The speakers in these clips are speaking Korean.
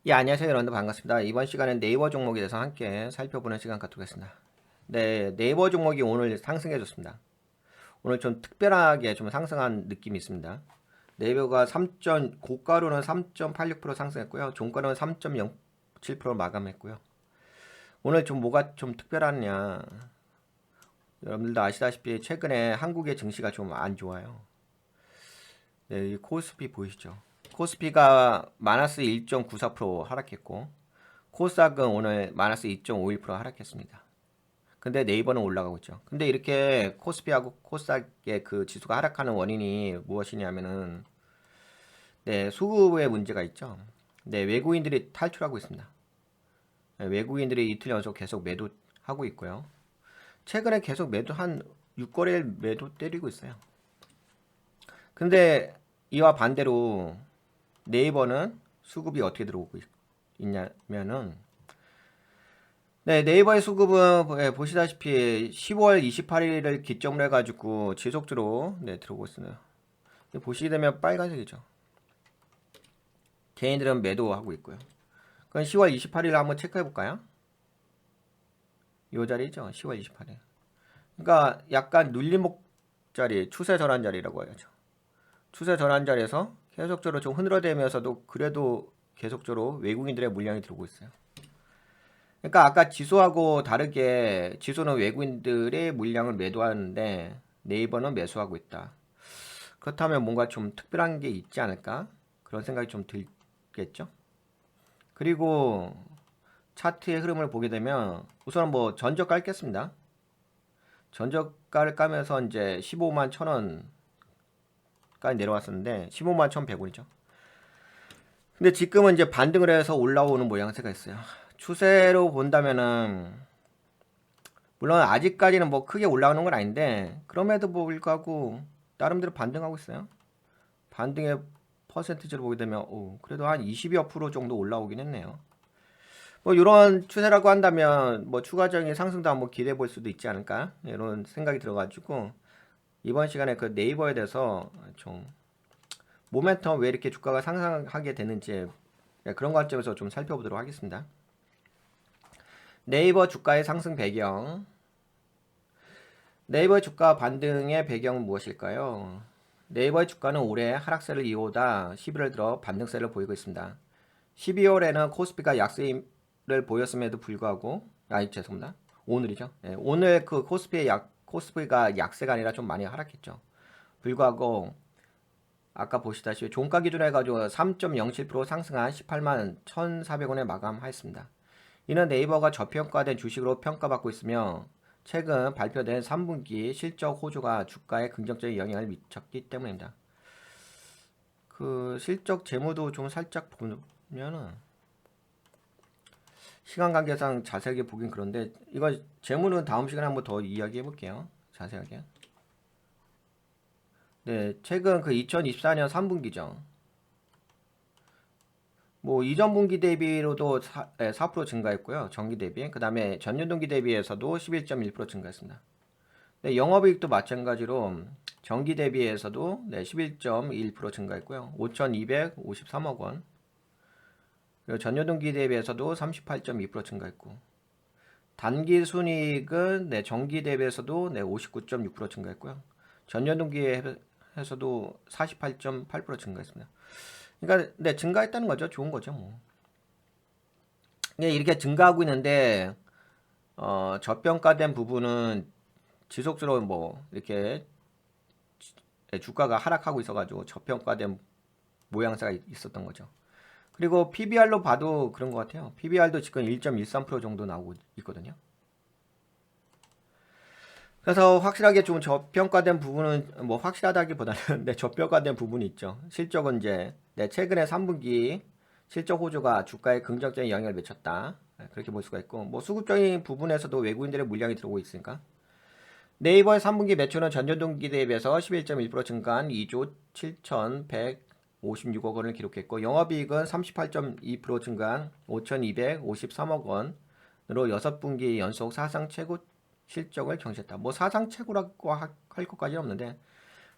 예, 안녕하세요 여러분들 반갑습니다. 이번 시간엔 네이버 종목에 대해서 함께 살펴보는 시간 갖도록 하겠습니다. 네, 네이버 종목이 오늘 상승해줬습니다. 오늘 좀 특별하게 좀 상승한 느낌이 있습니다. 네이버가 고가로는 3.86% 상승했고요. 종가로는 3.07% 마감했고요. 오늘 좀 뭐가 좀 특별하냐. 여러분들도 아시다시피 최근에 한국의 증시가 좀 안 좋아요. 네, 이 코스피 보이시죠? 코스피가 마이너스 1.94% 하락했고 코스닥은 오늘 마이너스 2.51% 하락했습니다. 근데 네이버는 올라가고 있죠. 근데 이렇게 코스피하고 코스닥의 그 지수가 하락하는 원인이 무엇이냐면은 네, 수급의 문제가 있죠. 네, 외국인들이 탈출하고 있습니다. 네, 외국인들이 이틀 연속 계속 매도하고 있고요. 최근에 계속 매도 한 6거래일 매도 때리고 있어요. 근데 이와 반대로 네이버는 수급이 어떻게 들어오고 있냐면은 네, 네이버의 수급은 보시다시피 10월 28일을 기점으로 해가지고 지속적으로 들어오고 있습니다. 보시게 되면 빨간색이죠. 개인들은 매도하고 있고요. 그럼 10월 28일 한번 체크해 볼까요? 이 자리죠. 10월 28일. 그러니까 약간 눌림목 자리, 추세 전환 자리라고 해야죠. 추세 전환 자리에서 계속적으로 좀 흐느러대면서도 그래도 계속적으로 외국인들의 물량이 들어오고 있어요. 그러니까 아까 지수하고 다르게 지수는 외국인들의 물량을 매도하는데 네이버는 매수하고 있다. 그렇다면 뭔가 좀 특별한 게 있지 않을까? 그런 생각이 좀 들겠죠? 그리고 차트의 흐름을 보게 되면 우선 뭐 전저가 깔겠습니다. 전저가를 까면서 이제 15만 1,000원까지 내려왔었는데 15만 1,100원이죠. 근데 지금은 이제 반등을 해서 올라오는 모양새가 있어요. 추세로 본다면은 물론 아직까지는 뭐 크게 올라오는 건 아닌데 그럼에도 불구하고 나름대로 반등하고 있어요. 반등의 퍼센티지를 보게 되면 그래도 한 20여 프로 정도 올라오긴 했네요. 뭐 이런 추세라고 한다면 뭐 추가적인 상승도 한번 기대해 볼 수도 있지 않을까 이런 생각이 들어가지고 이번 시간에 그 네이버에 대해서 좀 모멘텀 왜 이렇게 주가가 상승하게 되는지 그런 관점에서 좀 살펴보도록 하겠습니다. 네이버 주가의 상승 배경. 네이버 주가 반등의 배경은 무엇일까요? 네이버의 주가는 올해 하락세를 이어오다 11월 들어 반등세를 보이고 있습니다. 12월에는 코스피가 약세를 보였음에도 불구하고 죄송합니다. 오늘이죠. 네, 오늘 그 코스피가 약세가 아니라 좀 많이 하락했죠. 불구하고 아까 보시다시피 종가 기준으로 해가지고 3.07% 상승한 18만 1,400원에 마감하였습니다. 이는 네이버가 저평가된 주식으로 평가받고 있으며 최근 발표된 3분기 실적 호조가 주가에 긍정적인 영향을 미쳤기 때문입니다. 그 실적 재무도 좀 살짝 보면은 시간 관계상 자세하게 보긴 그런데 이거 재무는 다음 시간에 한번 더 이야기해 볼게요. 자세하게. 네, 최근 그 2024년 3분기죠. 뭐 이전 분기 대비로도 4% 증가했고요. 전기 대비. 그다음에 전년 동기 대비해서도 11.1% 증가했습니다. 네, 영업이익도 마찬가지로 전기 대비해서도 11.1% 증가했고요. 5,253억 원. 그리고 전년 동기 대비해서도 38.2% 증가했고 단기 순이익은 전기 대비해서도 59.6% 증가했고요. 전년 동기에서도 48.8% 증가했습니다. 그러니까 증가했다는 거죠. 좋은 거죠, 뭐. 이렇게 증가하고 있는데 저평가된 부분은 지속적으로 뭐 이렇게 주가가 하락하고 있어가지고 저평가된 모양새가 있었던 거죠. 그리고 PBR로 봐도 그런 것 같아요. PBR도 지금 1.13% 정도 나오고 있거든요. 그래서 확실하게 좀 저평가된 부분은 뭐 확실하다기보다는 저평가된 부분이 있죠. 실적은 이제 최근에 3분기 실적 호조가 주가에 긍정적인 영향을 미쳤다. 그렇게 볼 수가 있고 뭐 수급적인 부분에서도 외국인들의 물량이 들어오고 있으니까 네이버의 3분기 매출은 전년 동기 대비해서 11.1% 증가한 2조 7,156억 원을 기록했고 영업이익은 38.2% 증가한 5,253억 원으로 6분기 연속 사상 최고 실적을 경신했다. 뭐 사상 최고라고 할 것까지는 없는데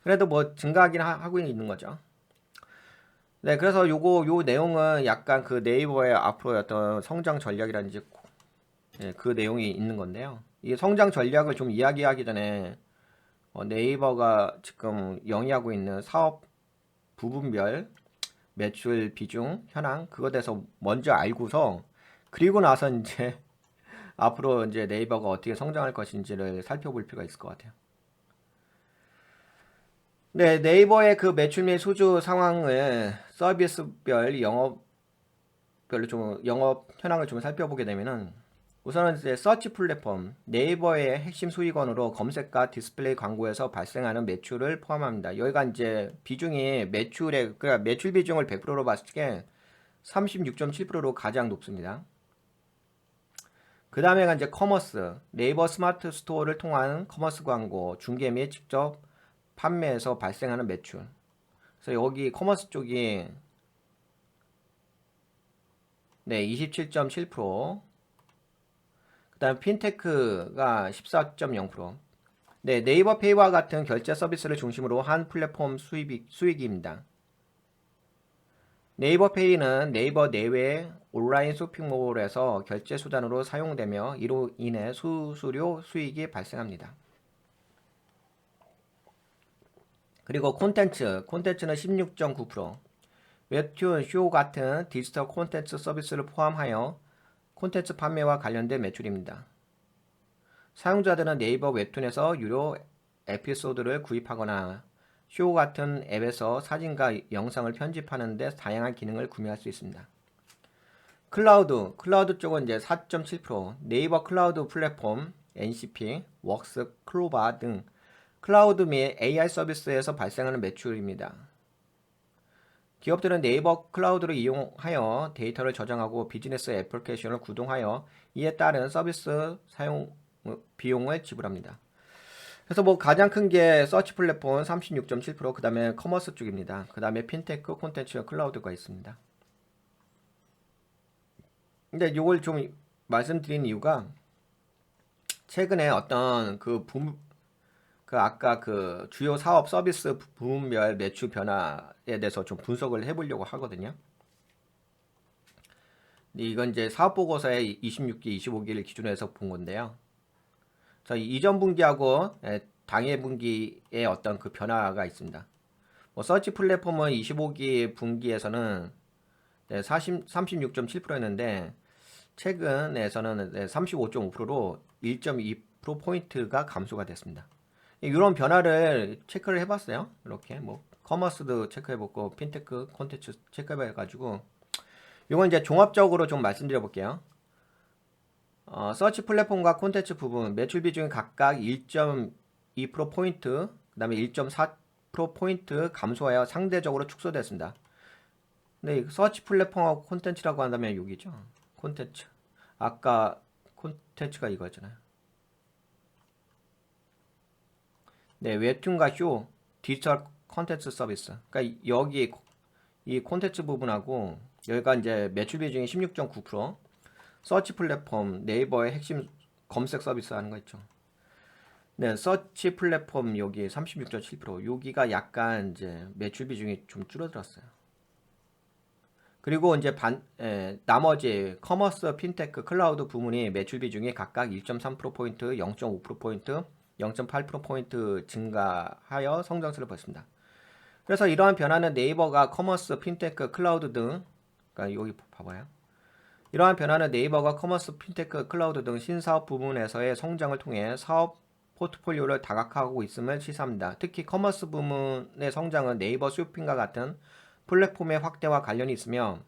그래도 뭐 증가하긴 하고 있는 거죠. 네, 그래서 요 내용은 약간 그 네이버의 앞으로의 어떤 성장 전략이라든지 예, 그 내용이 있는 건데요. 이 성장 전략을 좀 이야기하기 전에 네이버가 지금 영위하고 있는 사업 부분별 매출 비중 현황 그거 대해서 먼저 알고서 그리고 나서 이제 앞으로 이제 네이버가 어떻게 성장할 것인지를 살펴볼 필요가 있을 것 같아요. 네, 네이버의 그 매출 및 수주 상황을 서비스별 영업별로 좀 영업 현황을 좀 살펴보게 되면은 우선은 이제 서치 플랫폼 네이버의 핵심 수익원으로 검색과 디스플레이 광고에서 발생하는 매출을 포함합니다. 여기가 이제 비중이 매출의 그러니까 매출 비중을 100%로 봤을 때 36.7%로 가장 높습니다. 그 다음에가 이제 커머스 네이버 스마트 스토어를 통한 커머스 광고 중개 및 직접 판매에서 발생하는 매출. 그래서 여기 커머스 쪽이 네 27.7%, 그다음 핀테크가 14.0%. 네, 네이버 페이와 같은 결제 서비스를 중심으로 한 플랫폼 수익입니다. 네이버 페이는 네이버 내외 온라인 쇼핑몰에서 결제 수단으로 사용되며 이로 인해 수수료 수익이 발생합니다. 그리고 콘텐츠는 16.9%, 웹툰, 쇼 같은 디지털 콘텐츠 서비스를 포함하여 콘텐츠 판매와 관련된 매출입니다. 사용자들은 네이버 웹툰에서 유료 에피소드를 구입하거나 쇼 같은 앱에서 사진과 영상을 편집하는 데 다양한 기능을 구매할 수 있습니다. 클라우드 쪽은 이제 4.7%, 네이버 클라우드 플랫폼, NCP, 웍스, 클로바 등 클라우드 및 AI 서비스에서 발생하는 매출입니다. 기업들은 네이버 클라우드를 이용하여 데이터를 저장하고 비즈니스 애플리케이션을 구동하여 이에 따른 서비스 사용 비용을 지불합니다. 그래서 뭐 가장 큰 게 서치 플랫폼 36.7%, 그 다음에 커머스 쪽입니다. 그 다음에 핀테크, 콘텐츠, 클라우드가 있습니다. 근데 이걸 좀 말씀드린 이유가 최근에 어떤 그 아까 그 주요 사업 서비스 부문별 매출 변화에 대해서 좀 분석을 해보려고 하거든요. 이건 이제 사업보고서의 26기, 25기를 기준으로 해서 본 건데요. 자, 이전 분기하고 당해 분기의 어떤 그 변화가 있습니다. 뭐 서치 플랫폼은 25기 분기에서는 36.7%였는데 최근에서는 35.5%로 1.2%포인트가 감소가 됐습니다. 이런 변화를 체크를 해봤어요. 이렇게 뭐 커머스도 체크해보고 핀테크 콘텐츠 체크해봐가지고 이건 이제 종합적으로 좀 말씀드려 볼게요. 서치 플랫폼과 콘텐츠 부분 매출 비중이 각각 1.2%포인트, 그 다음에 1.4%포인트 감소하여 상대적으로 축소됐습니다. 근데 서치 플랫폼하고 콘텐츠라고 한다면 여기죠. 콘텐츠. 아까 콘텐츠가 이거잖아요. 네, 웹툰과 쇼, 디지털 콘텐츠 서비스. 그러니까 여기 이 콘텐츠 부분하고 여기가 이제 매출 비중이 16.9%, 서치 플랫폼 네이버의 핵심 검색 서비스 하는 거 있죠. 네, 서치 플랫폼 여기 36.7%, 여기가 약간 이제 매출 비중이 좀 줄어들었어요. 그리고 이제 나머지 커머스, 핀테크, 클라우드 부문이 매출 비중이 각각 1.3%포인트, 0.5%포인트, 0.8%포인트 증가하여 성장세를 보였습니다. 그래서 이러한 변화는 네이버가 커머스, 핀테크, 클라우드 등, 그러니까 여기 봐봐요. 이러한 변화는 네이버가 커머스, 핀테크, 클라우드 등 신사업 부문에서의 성장을 통해 사업 포트폴리오를 다각화하고 있음을 시사합니다. 특히 커머스 부문의 성장은 네이버 쇼핑과 같은 플랫폼의 확대와 관련이 있으며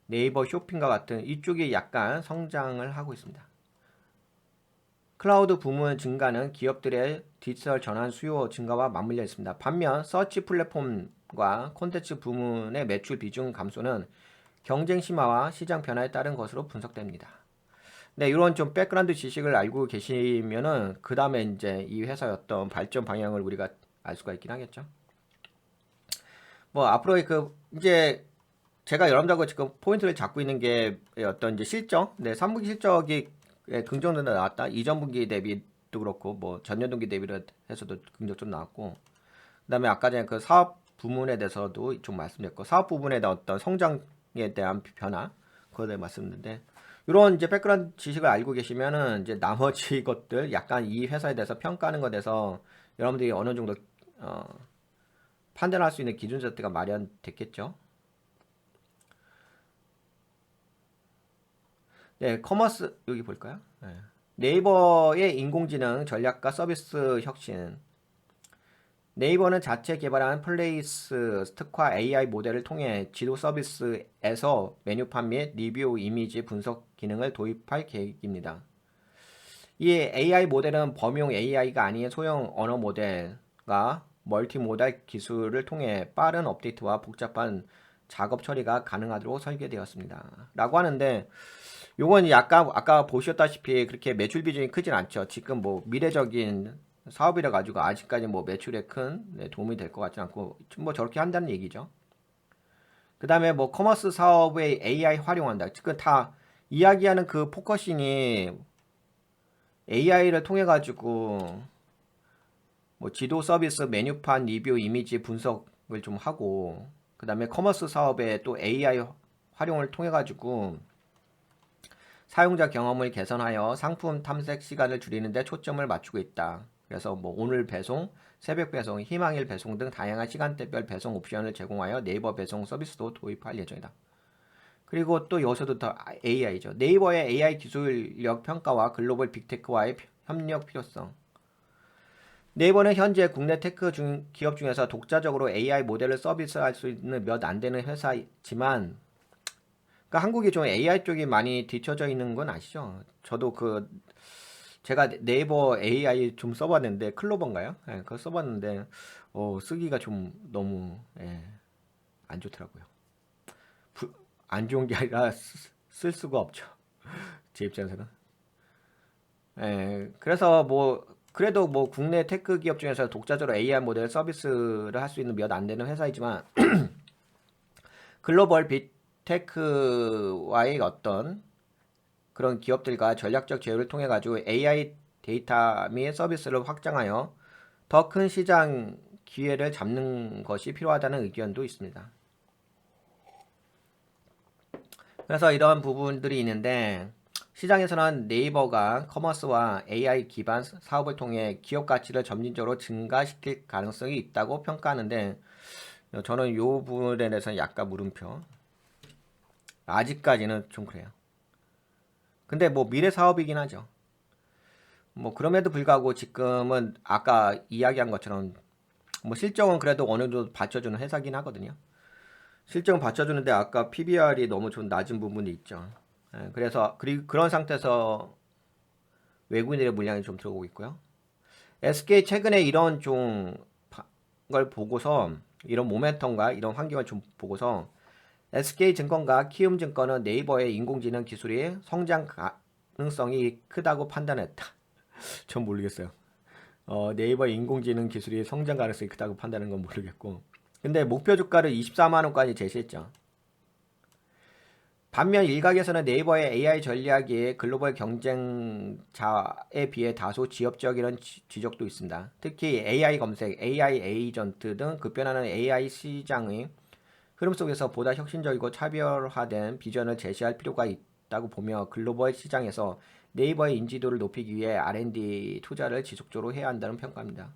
네이버 쇼핑과 같은 이쪽이 약간 성장을 하고 있습니다. 클라우드 부문 증가는 기업들의 디지털 전환 수요 증가와 맞물려 있습니다. 반면 서치 플랫폼과 콘텐츠 부문의 매출 비중 감소는 경쟁 심화와 시장 변화에 따른 것으로 분석됩니다. 네, 이런 좀 백그라운드 지식을 알고 계시면은 그 다음에 이제 이 회사의 어떤 발전 방향을 우리가 알 수가 있긴 하겠죠. 뭐 앞으로의 그 이제 제가 여러분들하고 지금 포인트를 잡고 있는 게 어떤 이제 실적, 네, 3분기 실적이 긍정적으로 나왔다. 이전 분기 대비도 그렇고 뭐 전년 동기 대비를 해서도 긍정적으로 나왔고, 그다음에 아까 전에 그 사업 부문에 대해서도 좀 말씀드렸고 사업 부분에 대한 어떤 성장에 대한 변화 그거에 대해 말씀드렸는데 이런 이제 백그라운드 지식을 알고 계시면은 이제 나머지 것들 약간 이 회사에 대해서 평가하는 것에 대해서 여러분들이 어느 정도 어, 판단할 수 있는 기준 자체가 마련됐겠죠. 네, 커머스 여기 볼까요? 네. 네이버의 인공지능 전략과 서비스 혁신. 네이버는 자체 개발한 플레이스 특화 AI 모델을 통해 지도 서비스에서 메뉴판 및 리뷰 이미지 분석 기능을 도입할 계획입니다. 이 AI 모델은 범용 AI가 아닌 소형 언어 모델과 멀티모달 기술을 통해 빠른 업데이트와 복잡한 작업 처리가 가능하도록 설계되었습니다. 라고 하는데 요건 약간 아까 보셨다시피 그렇게 매출 비중이 크진 않죠. 지금 뭐 미래적인 사업이라 가지고 아직까지 뭐 매출에 큰 도움이 될 것 같지 않고 뭐 저렇게 한다는 얘기죠. 그 다음에 뭐 커머스 사업에 AI 활용한다. 지금 다 이야기하는 그 포커싱이 AI를 통해 가지고 뭐 지도 서비스, 메뉴판, 리뷰, 이미지 분석을 좀 하고 그 다음에 커머스 사업에 또 AI 활용을 통해 가지고 사용자 경험을 개선하여 상품 탐색 시간을 줄이는 데 초점을 맞추고 있다. 그래서 뭐 오늘 배송, 새벽 배송, 희망일 배송 등 다양한 시간대별 배송 옵션을 제공하여 네이버 배송 서비스도 도입할 예정이다. 그리고 또 여기서도 더 AI죠. 네이버의 AI 기술력 평가와 글로벌 빅테크와의 협력 필요성. 네이버는 현재 국내 테크 기업 중에서 독자적으로 AI 모델을 서비스할 수 있는 몇 안 되는 회사지만 그러니까 한국이 좀 AI 쪽이 많이 뒤쳐져 있는 건 아시죠? 저도 그 제가 네이버 AI 좀 써봤는데 클로버인가요? 예, 그거 써봤는데 쓰기가 좀 너무 안 좋더라고요. 안 좋은 게 아니라 쓸 수가 없죠. 제 입장에서는. 그래서 뭐 그래도 뭐 국내 테크 기업 중에서 독자적으로 AI 모델 서비스를 할 수 있는 몇 안 되는 회사이지만 글로벌 빅테크와의 어떤 그런 기업들과 전략적 제휴를 통해 가지고 AI 데이터 및 서비스를 확장하여 더 큰 시장 기회를 잡는 것이 필요하다는 의견도 있습니다. 그래서 이런 부분들이 있는데 시장에서는 네이버가 커머스와 AI 기반 사업을 통해 기업 가치를 점진적으로 증가시킬 가능성이 있다고 평가하는데 저는 이 부분에 대해서는 약간 물음표. 아직까지는 좀 그래요. 근데 뭐 미래 사업이긴 하죠. 뭐 그럼에도 불구하고 지금은 아까 이야기한 것처럼 뭐 실적은 그래도 어느 정도 받쳐주는 회사긴 하거든요. 실적은 받쳐주는데 아까 PBR이 너무 좀 낮은 부분이 있죠. 그래서 그런 상태에서 외국인들의 물량이 좀 들어오고 있고요. SK 최근에 이런 좀 걸 보고서 이런 모멘텀과 이런 환경을 좀 보고서 SK증권과 키움증권은 네이버의 인공지능 기술이 성장 가능성이 크다고 판단했다. 전 모르겠어요. 네이버 인공지능 기술이 성장 가능성이 크다고 판단하는 건 모르겠고 근데 목표 주가를 24만원까지 제시했죠. 반면 일각에서는 네이버의 AI 전략이 글로벌 경쟁자에 비해 다소 지엽적이라는 지적도 있습니다. 특히 AI 검색, AI 에이전트 등 급변하는 AI 시장의 흐름 속에서 보다 혁신적이고 차별화된 비전을 제시할 필요가 있다고 보며 글로벌 시장에서 네이버의 인지도를 높이기 위해 R&D 투자를 지속적으로 해야 한다는 평가입니다.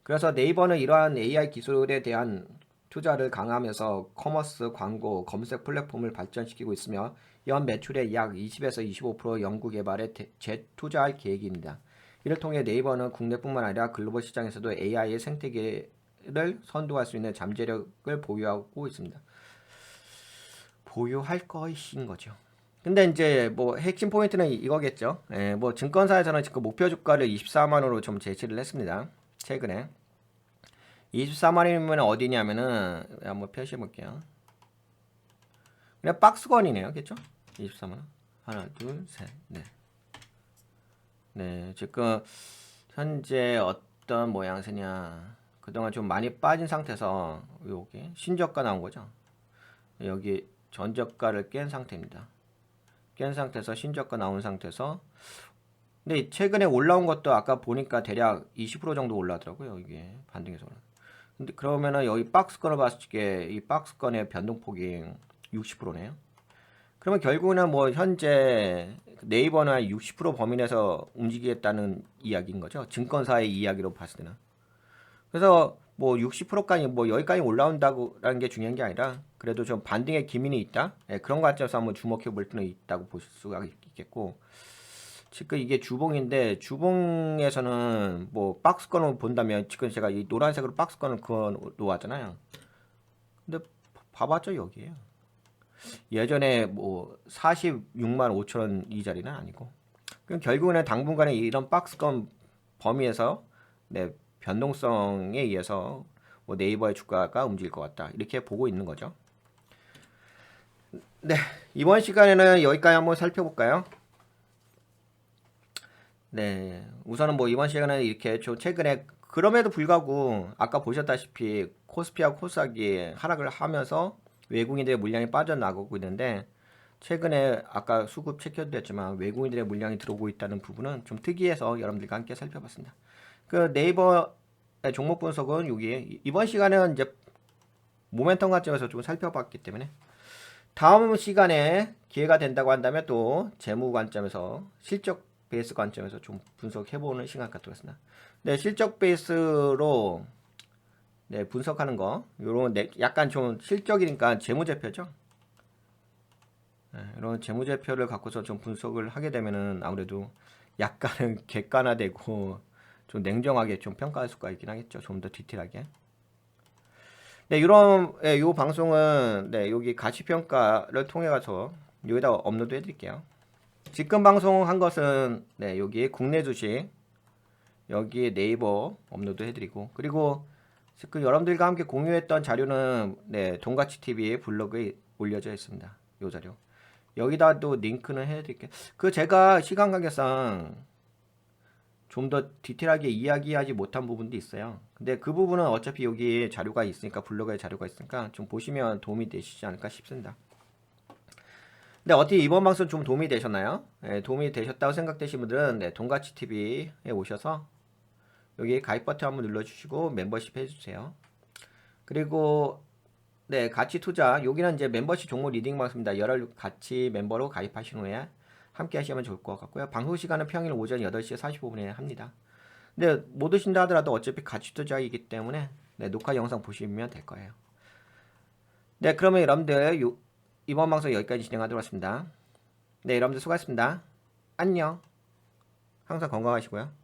그래서 네이버는 이러한 AI 기술에 대한 투자를 강화하면서 커머스, 광고, 검색 플랫폼을 발전시키고 있으며 연 매출의 약 20에서 25% 연구 개발에 재투자할 계획입니다. 이를 통해 네이버는 국내뿐만 아니라 글로벌 시장에서도 AI의 생태계를 선도할 수 있는 잠재력을 보유하고 있습니다. 보유할 것인 거죠. 근데 이제 뭐 핵심 포인트는 이거겠죠. 뭐 증권사에서는 지금 목표 주가를 24만원으로 좀 제시를 했습니다. 최근에 24만원이면 어디냐면은 한번 표시해 볼게요. 그냥 박스권이네요. 그렇죠? 24만원. 하나, 둘, 셋, 넷. 네, 지금 현재 어떤 모양새냐. 그동안 좀 많이 빠진 상태에서 여기 신저가 나온 거죠. 여기 전저가를 깬 상태입니다. 깬 상태에서 신저가 나온 상태에서 근데 최근에 올라온 것도 아까 보니까 대략 20% 정도 올라더라고요. 이게 반등해서. 근데 그러면은 여기 박스권을 봤을 때 이 박스권의 변동폭이 60%네요. 그러면 결국은 뭐 현재 네이버는 60% 범위 내에서 움직이겠다는 이야기인 거죠. 증권사의 이야기로 봤을 때는. 그래서 뭐 60%까지 뭐 여기까지 올라온다고라는 게 중요한 게 아니라 그래도 좀 반등의 기미는 있다. 예, 그런 관점에서 한번 주목해 볼 필요는 있다고 보실 수가 있겠고 지금 이게 주봉인데 주봉에서는 뭐 박스권을 본다면 지금 제가 이 노란색으로 박스권을 그어 놓았잖아요. 근데 봐봤죠 여기에요. 예전에 뭐 46만 5천 원 이 자리는 아니고 그럼 결국에는 당분간에 이런 박스권 범위에서 네, 변동성에 의해서 뭐 네이버의 주가가 움직일 것 같다 이렇게 보고 있는 거죠. 네, 이번 시간에는 여기까지 한번 살펴볼까요? 네, 우선은 뭐 이번 시간에는 이렇게 좀 최근에 그럼에도 불구하고 아까 보셨다시피 코스피하고 코스닥이 하락을 하면서 외국인들의 물량이 빠져나가고 있는데 최근에 아까 수급 체크도 했지만 외국인들의 물량이 들어오고 있다는 부분은 좀 특이해서 여러분들과 함께 살펴봤습니다. 그 네이버 종목 분석은 여기 이번 시간은 이제 모멘텀 관점에서 좀 살펴봤기 때문에 다음 시간에 기회가 된다고 한다면 또 재무 관점에서 실적 베이스 관점에서 좀 분석해보는 시간 갖도록 하겠습니다. 네, 실적 베이스로 네, 분석하는 거 요런 약간 좀 실적이니까 재무제표죠. 네, 이런 재무제표를 갖고서 좀 분석을 하게 되면은 아무래도 약간은 객관화되고 좀 냉정하게 좀 평가할 수가 있긴 하겠죠. 좀 더 디테일하게. 네, 이런 예, 요 방송은 네, 여기 가치평가를 통해 가서 여기다 업로드 해드릴게요. 지금 방송한 것은 네, 여기 국내 주식 여기에 네이버 업로드 해드리고 그리고 그 여러분들과 함께 공유했던 자료는 네, 동가치 TV 블로그에 올려져 있습니다. 요 자료. 여기다 또 링크는 해드릴게요. 그 제가 시간 관계상 좀 더 디테일하게 이야기하지 못한 부분도 있어요. 근데 그 부분은 어차피 여기 자료가 있으니까 블로그에 자료가 있으니까 좀 보시면 도움이 되시지 않을까 싶습니다. 근데 어떻게 이번 방송 좀 도움이 되셨나요? 네, 도움이 되셨다고 생각되신 분들은 네, 동가치 TV에 오셔서 여기 가입 버튼 한번 눌러주시고 멤버십 해주세요. 그리고 네, 가치 투자 여기는 이제 멤버십 종목 리딩 방송입니다. 여러 가치 멤버로 가입하신 후에 함께 하시면 좋을 것 같고요. 방송 시간은 평일 오전 8시 45분에 합니다. 근데 못 오신다 하더라도 어차피 가치 투자이기 때문에 네, 녹화 영상 보시면 될 거예요. 네, 그러면 여러분들 이번 방송 여기까지 진행하도록 하겠습니다. 네, 여러분들 수고하셨습니다. 안녕. 항상 건강하시고요.